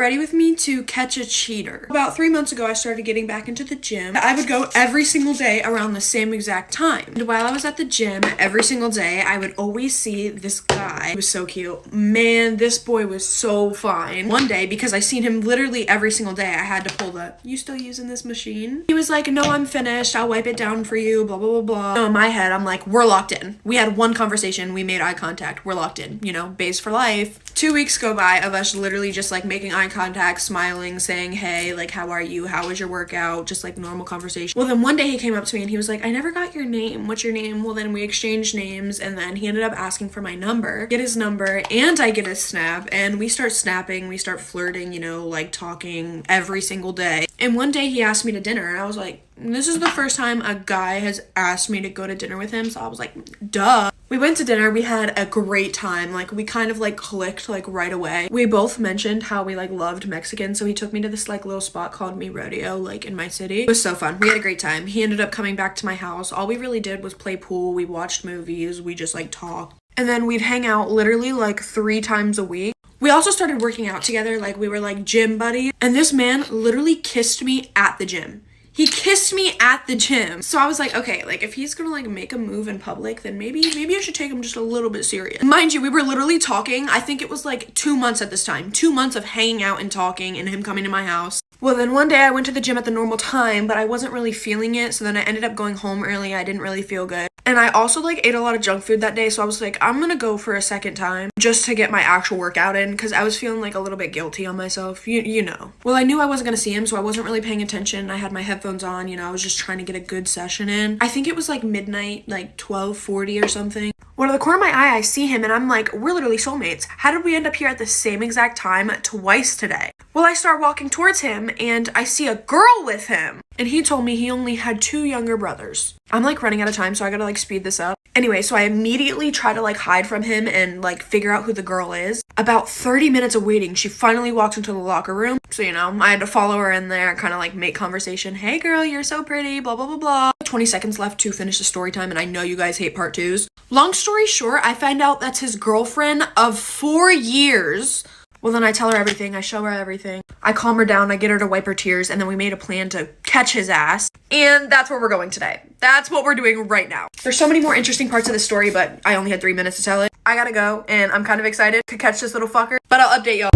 Ready with me to catch a cheater. About 3 months ago, I started getting back into the gym. I would go every single day around the same exact time. And while I was at the gym every single day, I would always see this guy. He was so cute. Man, this boy was so fine. One day, because I seen him literally every single day, I had to pull the, "You still using this machine?" He was like, "No, I'm finished. I'll wipe it down for you, blah, blah, blah, blah." So in my head, I'm like, we're locked in. We had one conversation. We made eye contact. We're locked in, you know, bays for life. 2 weeks go by of us literally just like making eye contact, smiling, saying, "Hey, like, how are you? How was your workout?" Just like normal conversation. Well, then one day he came up to me and he was like, "I never got your name. What's your name?" Well, then we exchanged names and then he ended up asking for my number. Get his number and I get his snap and we start snapping, we start flirting, you know, like talking every single day. And one day he asked me to dinner and I was like, this is the first time a guy has asked me to go to dinner with him. So I was like, duh. We went to dinner. We had a great time. Like, we kind of like clicked like right away. We both mentioned how we like loved Mexican. So he took me to this like little spot called Mi Rodeo, like in my city. It was so fun. We had a great time. He ended up coming back to my house. All we really did was play pool. We watched movies. We just like talked. And then we'd hang out literally like 3 times a week. We also started working out together. Like, we were like gym buddies. And this man literally kissed me at the gym. He kissed me at the gym. So I was like, okay, like if he's gonna like make a move in public, then maybe I should take him just a little bit serious. Mind you, we were literally talking. I think it was like 2 months at this time. 2 months of hanging out and talking and him coming to my house. Well, then one day I went to the gym at the normal time, but I wasn't really feeling it. So then I ended up going home early. I didn't really feel good. And I also like ate a lot of junk food that day. So I was like, I'm gonna go for a second time just to get my actual workout in because I was feeling like a little bit guilty on myself, you know. Well, I knew I wasn't gonna see him, so I wasn't really paying attention. I had my headphones on, you know, I was just trying to get a good session in. I think it was like midnight, like 12:40 or something. Well, out of the corner of my eye, I see him and I'm like, we're literally soulmates. How did we end up here at the same exact time twice today? Well, I start walking towards him and I see a girl with him. And he told me he only had 2 younger brothers. I'm like running out of time, so I gotta like speed this up. Anyway, so I immediately try to like hide from him and like figure out who the girl is. About 30 minutes of waiting, she finally walks into the locker room. So, you know, I had to follow her in there, kind of like make conversation. "Hey girl, you're so pretty, blah, blah, blah, blah." 20 seconds left to finish the story time, and I know you guys hate part 2s. Long story short, I find out that's his girlfriend of 4 years. Well, then I tell her everything. I show her everything. I calm her down. I get her to wipe her tears. And then we made a plan to catch his ass. And that's where we're going today. That's what we're doing right now. There's so many more interesting parts of the story, but I only had 3 minutes to tell it. I gotta go, and I'm kind of excited to catch this little fucker. But I'll update y'all.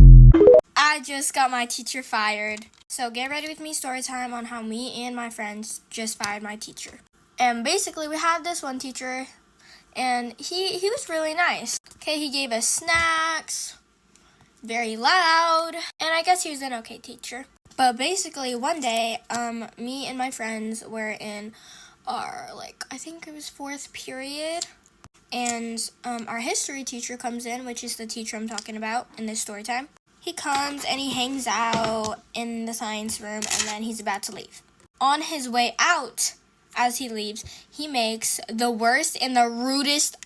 I just got my teacher fired. So get ready with me story time on how me and my friends just fired my teacher. And basically, we had this one teacher, and he was really nice. Okay, he gave us snacks. Very loud, and I guess he was an okay teacher. But basically one day, me and my friends were in our, like, I think it was 4th period, and our history teacher comes in, which is the teacher I'm talking about in this story time. He comes and he hangs out in the science room, and then he's about to leave. On his way out, as he leaves, he makes the worst and the rudest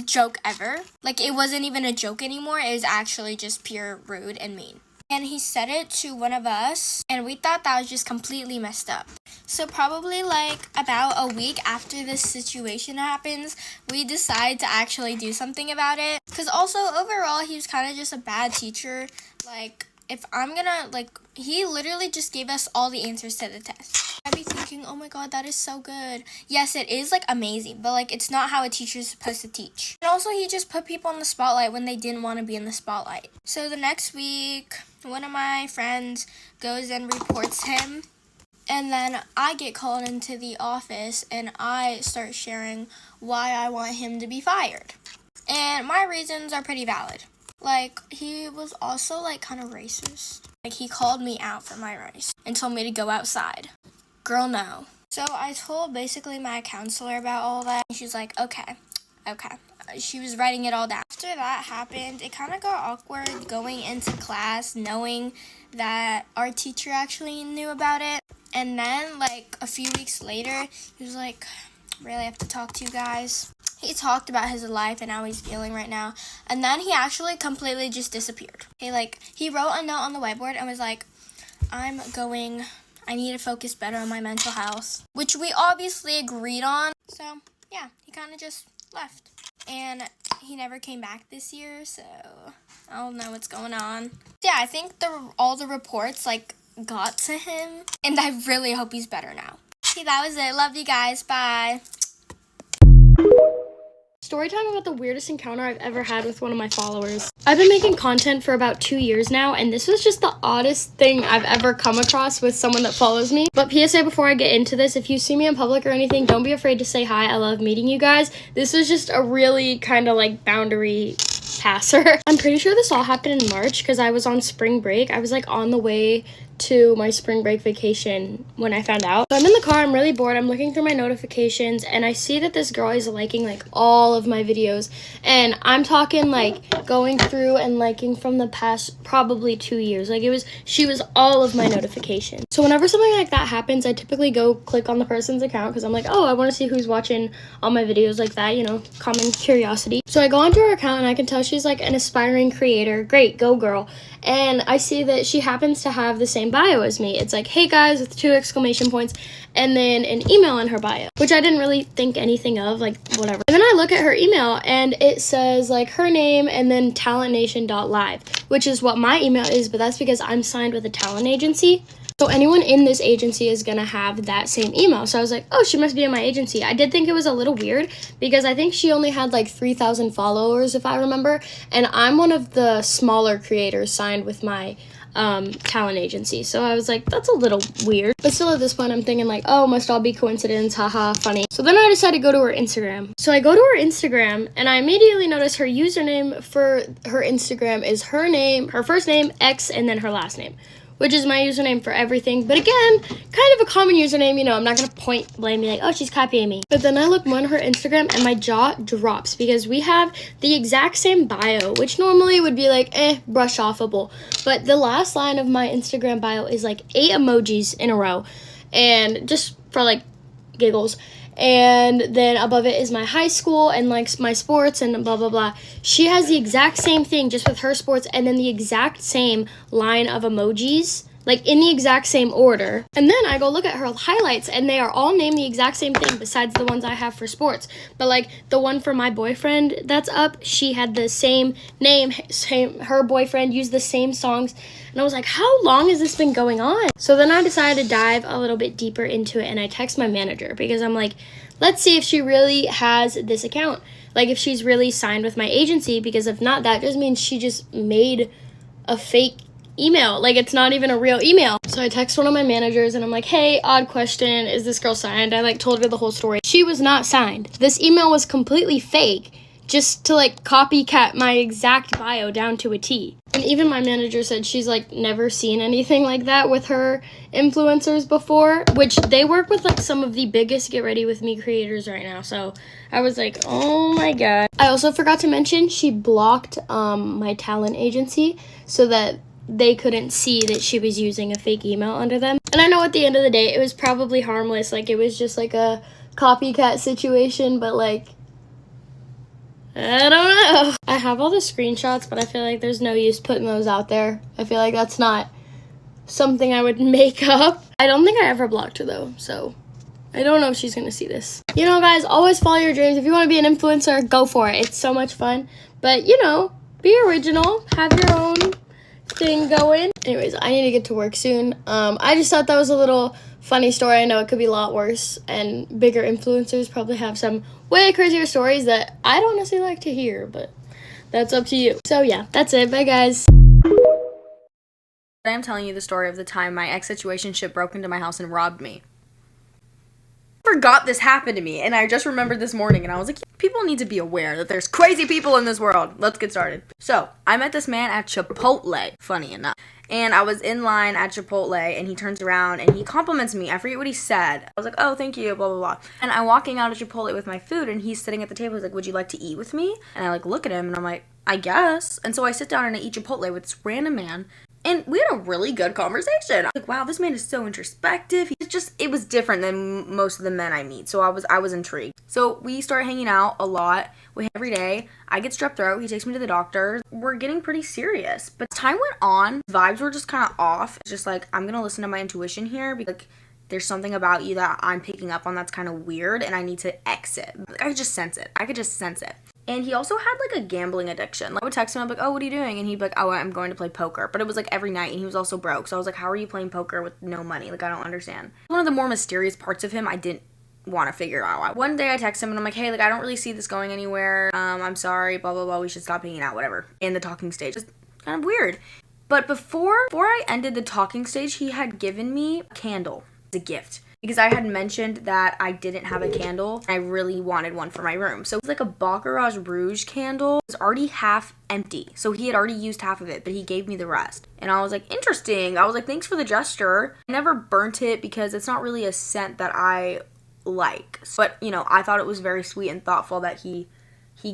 joke ever. Like, it wasn't even a joke anymore. It was actually just pure rude and mean. And he said it to one of us, and we thought that was just completely messed up. So probably like about a week after this situation happens, we decide to actually do something about it. Because also, overall, he was kind of just a bad teacher. Like, if I'm gonna, like, he literally just gave us all the answers to the test. I'd be thinking, oh my god, that is so good. Yes, it is, like, amazing, but, like, it's not how a teacher is supposed to teach. And also, he just put people in the spotlight when they didn't want to be in the spotlight. So the next week, one of my friends goes and reports him, and then I get called into the office, and I start sharing why I want him to be fired. And my reasons are pretty valid. Like, he was also, like, kind of racist. Like, he called me out for my race and told me to go outside. Girl, no. So I told basically my counselor about all that. And she's like, okay. She was writing it all down. After that happened, it kind of got awkward going into class knowing that our teacher actually knew about it. And then, like, a few weeks later, he was like, really have to talk to you guys. He talked about his life and how he's feeling right now. And then he actually completely just disappeared. He wrote a note on the whiteboard and was like, I need to focus better on my mental health. Which we obviously agreed on. So, yeah, he kind of just left. And he never came back this year, so I don't know what's going on. Yeah, I think all the reports, like, got to him, and I really hope he's better now. Okay, that was it. Love you guys. Bye. Story time about the weirdest encounter I've ever had with one of my followers. I've been making content for about 2 years now, and this was just the oddest thing I've ever come across with someone that follows me. But PSA before I get into this, if you see me in public or anything, don't be afraid to say hi. I love meeting you guys. This was just a really kind of like boundary passer. I'm pretty sure this all happened in March because I was on spring break. I was like on the way to my spring break vacation when I found out. So I'm in the car, I'm really bored, I'm looking through my notifications, and I see that this girl is liking like all of my videos, and I'm talking like going through and liking from the past probably 2 years. Like she was all of my notifications. So whenever something like that happens, I typically go click on the person's account because I'm like, oh, I want to see who's watching all my videos, like that, you know, common curiosity. So I go onto her account and I can tell she's like an aspiring creator. Great, go girl. And I see that she happens to have the same bio as me. It's like, hey guys, with 2 exclamation points, and then an email in her bio, which I didn't really think anything of, like whatever. And then I look at her email and it says like her name and then talentnation.live, which is what my email is, but that's because I'm signed with a talent agency. So anyone in this agency is going to have that same email. So I was like, oh, she must be in my agency. I did think it was a little weird because I think she only had like 3,000 followers, if I remember. And I'm one of the smaller creators signed with my talent agency. So I was like, that's a little weird. But still at this point, I'm thinking like, oh, must all be coincidence. Haha, funny. So then I decided to go to her Instagram. So I go to her Instagram and I immediately notice her username for her Instagram is her name, her first name, X, and then her last name, which is my username for everything. But again, kind of a common username, you know, I'm not going to point blame me like, oh, she's copying me. But then I look on her Instagram and my jaw drops because we have the exact same bio, which normally would be like, brush offable. But the last line of my Instagram bio is like 8 emojis in a row, and just for like giggles. And then above it is my high school and like my sports and blah blah blah. She has the exact same thing just with her sports, and then the exact same line of emojis, like in the exact same order. And then I go look at her highlights and they are all named the exact same thing besides the ones I have for sports. But like the one for my boyfriend that's up, she had the same name, her boyfriend used the same songs. And I was like, how long has this been going on? So then I decided to dive a little bit deeper into it, and I text my manager because I'm like, let's see if she really has this account. Like if she's really signed with my agency, because if not, that just means she just made a fake email. Like it's not even a real email. So I text one of my managers and I'm like, hey, odd question. Is this girl signed? I like told her the whole story. She was not signed. This email was completely fake, just to like copycat my exact bio down to a T. And even my manager said she's like never seen anything like that with her influencers before, which they work with like some of the biggest Get Ready With Me creators right now. So I was like, oh my God. I also forgot to mention she blocked my talent agency so that they couldn't see that she was using a fake email under them. And I know at the end of the day, it was probably harmless. Like it was just like a copycat situation, but like, I don't know. I have all the screenshots, but I feel like there's no use putting those out there. I feel like that's not something I would make up. I don't think I ever blocked her though, so I don't know if she's gonna see this. You know, guys, always follow your dreams. If you want to be an influencer, go for it. It's so much fun. But, you know, be original. Have your own thing going. Anyways, I need to get to work soon. I just thought that was a little funny story. I know it could be a lot worse, and bigger influencers probably have some way crazier stories that I don't necessarily like to hear, but that's up to you. So yeah, that's it. Bye, guys. I'm telling you the story of the time my ex-situationship broke into my house and robbed me. I forgot this happened to me, and I just remembered this morning, and I was like, people need to be aware that there's crazy people in this world. Let's get started. So, I met this man at Chipotle, funny enough, and I was in line at Chipotle, and he turns around, and he compliments me. I forget what he said. I was like, oh, thank you, blah, blah, blah. And I'm walking out of Chipotle with my food, and he's sitting at the table. He's like, would you like to eat with me? And I, like, look at him, and I'm like, I guess. And so I sit down and I eat Chipotle with this random man. And we had a really good conversation. I was like, wow, this man is so introspective. It was different than most of the men I meet. So I was intrigued. So we start hanging out a lot. Every day. I get strep throat. He takes me to the doctor. We're getting pretty serious. But as time went on, vibes were just kind of off. It's just like, I'm going to listen to my intuition here because like, there's something about you that I'm picking up on that's kind of weird and I need to exit. I could just sense it. And he also had like a gambling addiction. Like, I would text him, I'm like, oh, what are you doing? And he'd be like, oh, I'm going to play poker. But it was like every night, and he was also broke. So I was like, how are you playing poker with no money? Like, I don't understand. One of the more mysterious parts of him I didn't want to figure out. One day I text him and I'm like, hey, like, I don't really see this going anywhere. I'm sorry, blah, blah, blah. We should stop hanging out, whatever. In the talking stage. It's kind of weird. But before I ended the talking stage, he had given me a candle as a gift. Because I had mentioned that I didn't have a candle. And I really wanted one for my room. So it was like a Baccarat Rouge candle. It was already half empty. So he had already used half of it, but he gave me the rest. And I was like, interesting. I was like, thanks for the gesture. I never burnt it because it's not really a scent that I like. But, you know, I thought it was very sweet and thoughtful that he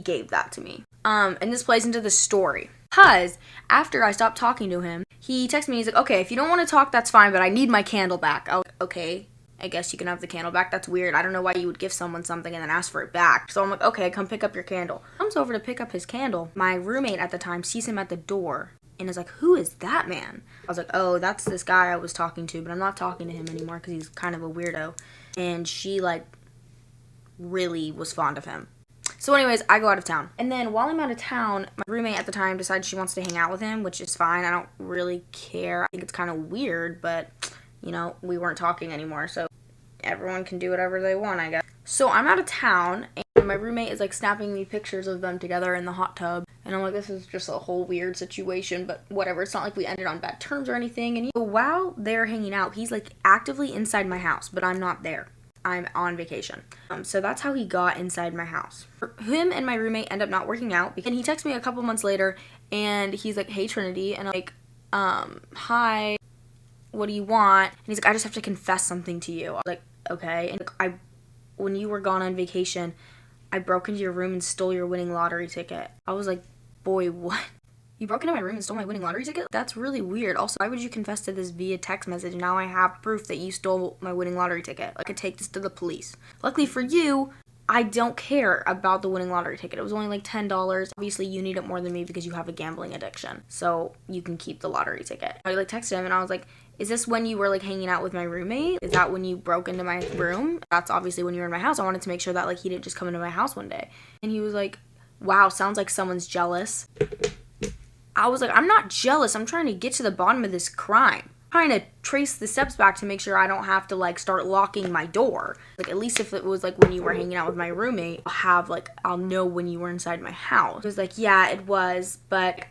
gave that to me. And this plays into the story. Because after I stopped talking to him, he texted me. He's like, okay, if you don't want to talk, that's fine, but I need my candle back. I was like, okay. I guess you can have the candle back. That's weird. I don't know why you would give someone something and then ask for it back. So I'm like, okay, come pick up your candle. Comes over to pick up his candle. My roommate at the time sees him at the door and is like, who is that man? I was like, oh, that's this guy I was talking to, but I'm not talking to him anymore because he's kind of a weirdo. And she, like, really was fond of him. So anyways, I go out of town. And then while I'm out of town, my roommate at the time decides she wants to hang out with him, which is fine. I don't really care. I think it's kind of weird, but, you know, we weren't talking anymore, so everyone can do whatever they want, I guess. So I'm out of town, and my roommate is, like, snapping me pictures of them together in the hot tub. And I'm like, this is just a whole weird situation, but whatever. It's not like we ended on bad terms or anything. And while they're hanging out, he's, like, actively inside my house, but I'm not there. I'm on vacation. So that's how he got inside my house. Him and my roommate end up not working out, and he texts me a couple months later, and he's like, hey, Trinity, and I'm like, hi, what do you want? And he's like, I just have to confess something to you. I was like, okay. And when you were gone on vacation, I broke into your room and stole your winning lottery ticket. I was like, boy, what? You broke into my room and stole my winning lottery ticket? That's really weird. Also, why would you confess to this via text message? Now I have proof that you stole my winning lottery ticket. I could take this to the police. Luckily for you, I don't care about the winning lottery ticket. It was only like $10. Obviously, you need it more than me because you have a gambling addiction. So you can keep the lottery ticket. I like texted him and I was like, is this when you were like hanging out with my roommate? Is that when you broke into my room? That's obviously when you were in my house. I wanted to make sure that like he didn't just come into my house one day. And he was like, wow, sounds like someone's jealous. I was like, I'm not jealous. I'm trying to get to the bottom of this crime. I'm trying to trace the steps back to make sure I don't have to like start locking my door. Like at least if it was like when you were hanging out with my roommate, I'll know when you were inside my house. It was like, yeah, it was, but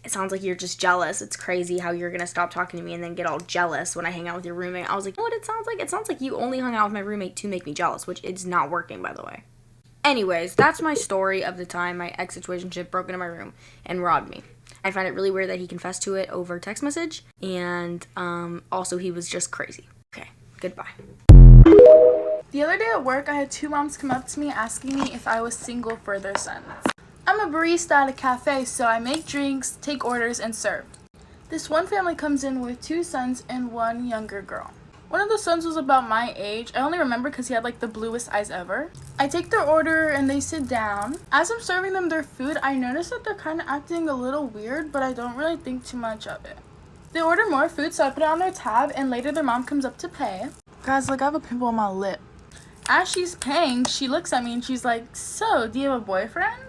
it sounds like you're just jealous. It's crazy how you're gonna stop talking to me and then get all jealous when I hang out with your roommate. I was like, you know what it sounds like? It sounds like you only hung out with my roommate to make me jealous, which is not working, by the way. Anyways, that's my story of the time my ex-situationship broke into my room and robbed me. I find it really weird that he confessed to it over text message, and also he was just crazy. Okay, goodbye. The other day at work, I had two moms come up to me asking me if I was single for their sons. I'm a barista at a cafe, so I make drinks, take orders, and serve. This one family comes in with two sons and one younger girl. One of the sons was about my age. I only remember because he had like the bluest eyes ever. I take their order and they sit down. As I'm serving them their food, I notice that they're kind of acting a little weird, but I don't really think too much of it. They order more food, so I put it on their tab, and later their mom comes up to pay. Guys, like I have a pimple on my lip. As she's paying, she looks at me and she's like, so, do you have a boyfriend?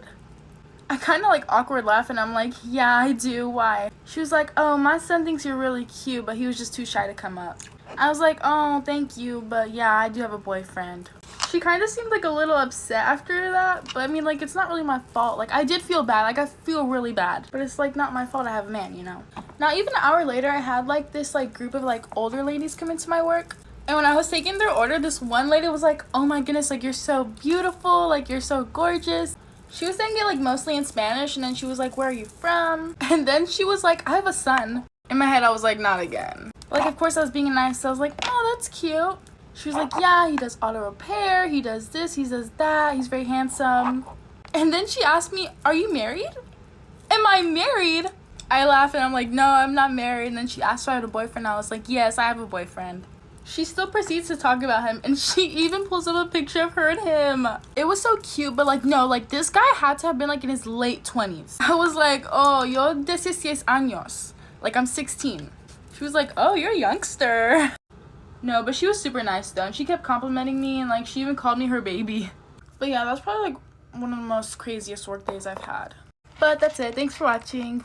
I kind of like awkward laugh and I'm like, yeah, I do, why? She was like, oh, my son thinks you're really cute, but he was just too shy to come up. I was like, oh, thank you, but yeah, I do have a boyfriend. She kind of seemed like a little upset after that, but I mean, like, it's not really my fault. Like, I did feel bad. Like, I feel really bad, but it's like not my fault I have a man, you know? Now, even an hour later, I had like this like group of like older ladies come into my work. And when I was taking their order, this one lady was like, oh my goodness, like, you're so beautiful, like, you're so gorgeous. She was saying it like mostly in Spanish, and then she was like, where are you from? And then she was like, I have a son. In my head, I was like, not again. Like, of course, I was being nice, so I was like, oh, that's cute. She was like, yeah, he does auto repair, he does this, he does that, he's very handsome. And then she asked me, are you married? Am I married? I laugh and I'm like, no, I'm not married. And then she asked if I had a boyfriend. I was like, yes, I have a boyfriend. She still proceeds to talk about him, and she even pulls up a picture of her and him. It was so cute, but like, no, like, this guy had to have been like in his late 20s. I was like, oh, yo 16 años. Like, I'm 16. She was like, oh, you're a youngster. No, but she was super nice though, and she kept complimenting me, and like, she even called me her baby. But yeah, that's probably like one of the most craziest work days I've had. But that's it. Thanks for watching.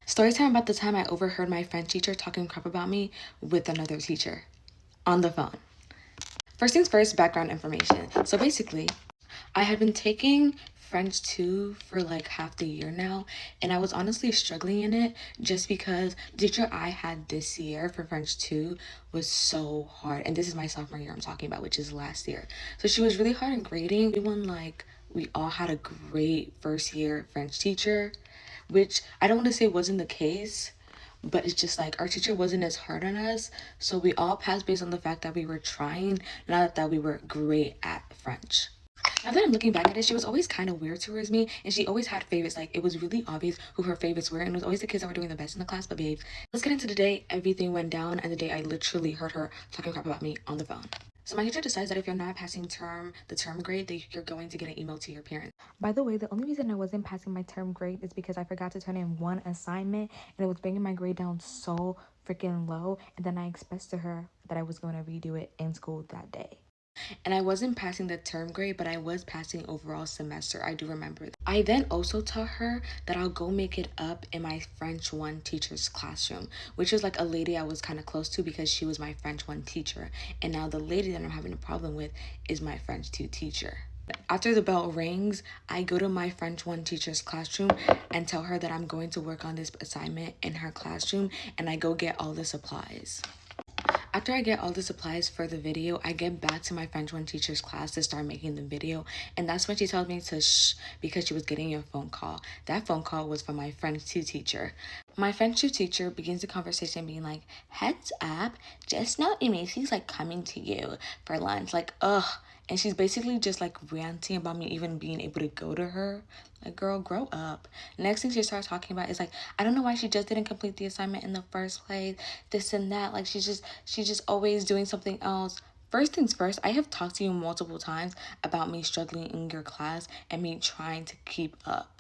Story time about the time I overheard my French teacher talking crap about me with another teacher on the phone. First things first, background information. So basically, I had been taking French 2 for like half the year now, and I was honestly struggling in it just because the teacher I had this year for French 2 was so hard. And this is my sophomore year I'm talking about, which is last year. So she was really hard in grading. We all had a great first year French teacher, which I don't want to say wasn't the case, but it's just like our teacher wasn't as hard on us, so we all passed based on the fact that we were trying, not that we were great at French. Now that I'm looking back at it, she was always kind of weird towards me, and she always had favorites. Like, it was really obvious who her favorites were, and it was always the kids that were doing the best in the class. But babes, let's get into the day everything went down, and the day I literally heard her talking crap about me on the phone. So my teacher decides that if you're not passing the term grade, that you're going to get an email to your parents. By the way, the only reason I wasn't passing my term grade is because I forgot to turn in one assignment, and it was bringing my grade down so freaking low. And then I expressed to her that I was going to redo it in school that day. And I wasn't passing the term grade, but I was passing overall semester. I do remember that. I then also taught her that I'll go make it up in my French 1 teacher's classroom, which was like a lady I was kind of close to because she was my French 1 teacher. And now the lady that I'm having a problem with is my French 2 teacher. After the bell rings, I go to my French 1 teacher's classroom and tell her that I'm going to work on this assignment in her classroom, and I go get all the supplies. After I get all the supplies for the video, I get back to my French 1 teacher's class to start making the video, and that's when she tells me to shh because she was getting a phone call. That phone call was from my French 2 teacher. My French 2 teacher begins the conversation being like, heads up, just know Macy's like coming to you for lunch. Like, ugh. And she's basically just like ranting about me even being able to go to her. Like, girl, grow up. Next thing she starts talking about is like, I don't know why she just didn't complete the assignment in the first place, this and that. Like, she's just always doing something else. First things first, I have talked to you multiple times about me struggling in your class and me trying to keep up.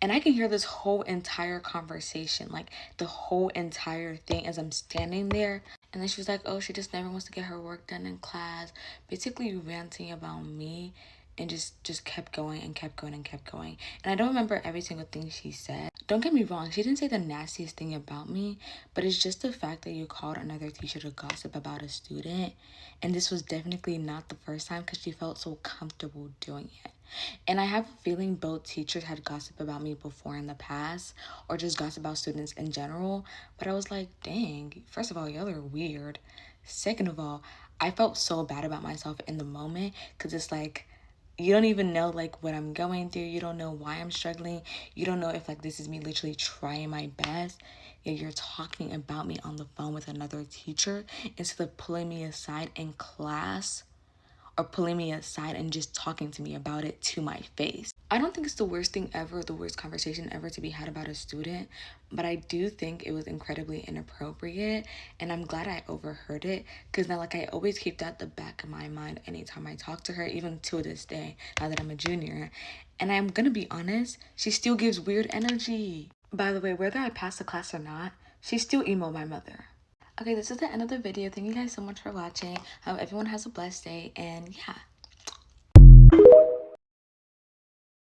And I can hear this whole entire conversation, like the whole entire thing as I'm standing there. And then she was like, oh, she just never wants to get her work done in class. Basically ranting about me, and just kept going and kept going and kept going. And I don't remember every single thing she said. Don't get me wrong, she didn't say the nastiest thing about me, but it's just the fact that you called another teacher to gossip about a student. And this was definitely not the first time because she felt so comfortable doing it. And I have a feeling both teachers had gossip about me before in the past, or just gossip about students in general. But I was like, dang, first of all, y'all are weird. Second of all, I felt so bad about myself in the moment because it's like, you don't even know like what I'm going through. You don't know why I'm struggling. You don't know if like this is me literally trying my best. Yet you're talking about me on the phone with another teacher instead of pulling me aside in class, or pulling me aside and just talking to me about it to my face. I don't think it's the worst thing ever, the worst conversation ever to be had about a student, but I do think it was incredibly inappropriate, and I'm glad I overheard it, because now like I always keep that at the back of my mind anytime I talk to her, even to this day, now that I'm a junior. And I'm gonna be honest, she still gives weird energy. By the way, whether I pass the class or not, she still emailed my mother. Okay, this is the end of the video. Thank you guys so much for watching. I hope everyone has a blessed day, and yeah.